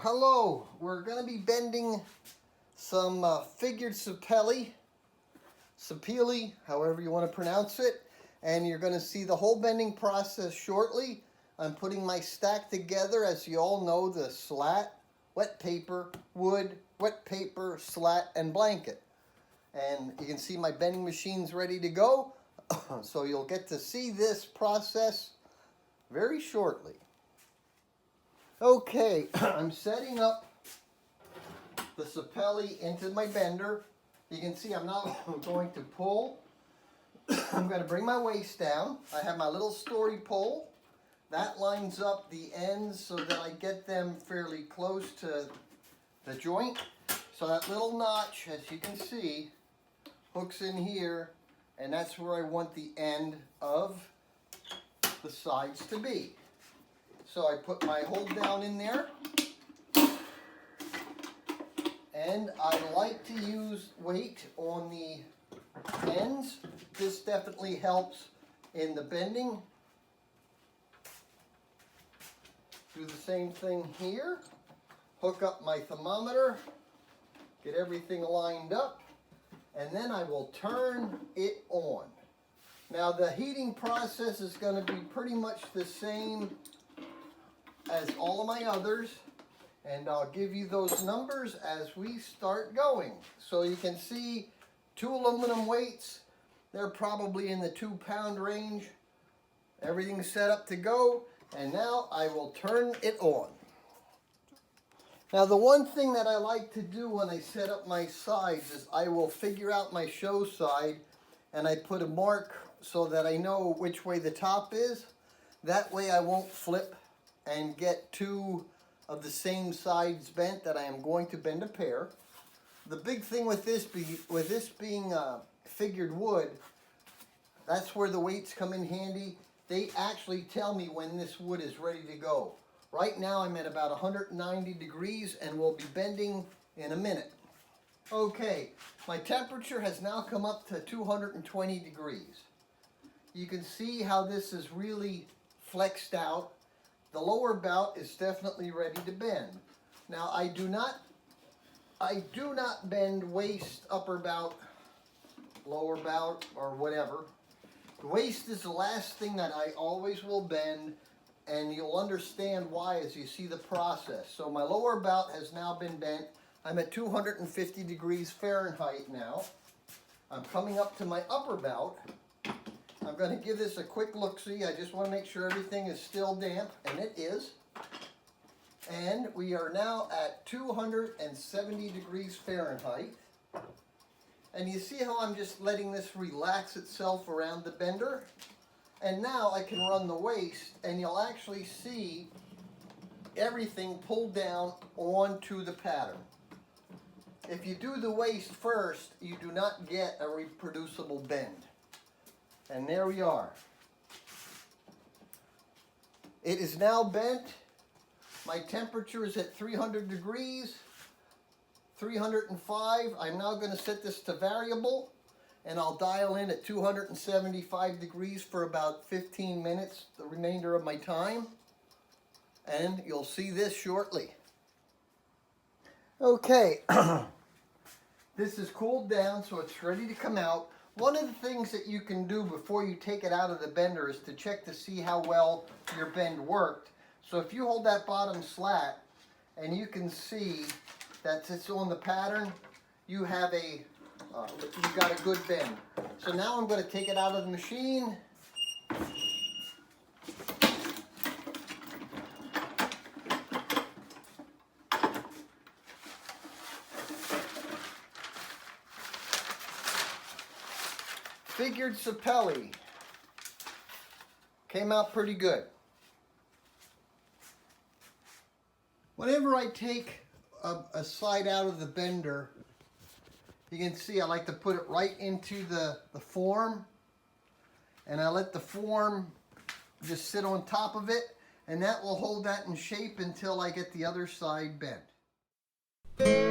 Hello, we're going to be bending some figured sapele, however you want to pronounce it, and you're going to see the whole bending process shortly. I'm putting my stack together, as you all know, the slat, wet paper, wood, wet paper, slat, and blanket. And you can see my bending machine's ready to go, so you'll get to see this process very shortly. Okay, I'm setting up the sapele into my bender. You can see I'm not going to pull. I'm going to bring my waist down. I have my little story pole. That lines up the ends so that I get them fairly close to the joint. So that little notch, as you can see, hooks in here, and that's where I want the end of the sides to be. So I put my hold down in there, and I like to use weight on the ends. This definitely helps in the bending. Do the same thing here. Hook up my thermometer, get everything lined up, and then I will turn it on. Now the heating process is going to be pretty much the same as all of my others, and I'll give you those numbers as we start going. So you can see 2 aluminum weights. They're probably in the 2-pound range. Everything's set up to go, and now I will turn it on. Now the one thing that I like to do when I set up my sides is I will figure out my show side, and I put a mark so that I know which way the top is. That way I won't flip and get 2 of the same sides bent that I am going to bend a pair. The big thing with this being figured wood, that's where the weights come in handy. They actually tell me when this wood is ready to go. Right now I'm at about 190 degrees and will be bending in a minute. Okay, my temperature has now come up to 220 degrees. You can see how this is really flexed out. The lower bout is definitely ready to bend. Now I do not bend waist, upper bout, lower bout, or whatever. The waist is the last thing that I always will bend, and you'll understand why as you see the process. So my lower bout has now been bent. I'm at 250 degrees Fahrenheit now. I'm coming up to my upper bout. I'm going to give this a quick look-see. I just want to make sure everything is still damp, and it is. And we are now at 270 degrees Fahrenheit. And you see how I'm just letting this relax itself around the bender? And now I can run the waist, and you'll actually see everything pulled down onto the pattern. If you do the waist first, you do not get a reproducible bend. And there we are. It is now bent. My temperature is at 300 degrees, 305. I'm now going to set this to variable, and I'll dial in at 275 degrees for about 15 minutes, the remainder of my time. And you'll see this shortly. Okay, this is cooled down, so it's ready to come out. One of the things that you can do before you take it out of the bender is to check to see how well your bend worked. So if you hold that bottom slat and you can see that it's on the pattern, you have you've got a good bend. So now I'm going to take it out of the machine. Figured sapele. Came out pretty good. Whenever I take a side out of the bender, you can see I like to put it right into the form, and I let the form just sit on top of it, and that will hold that in shape until I get the other side bent.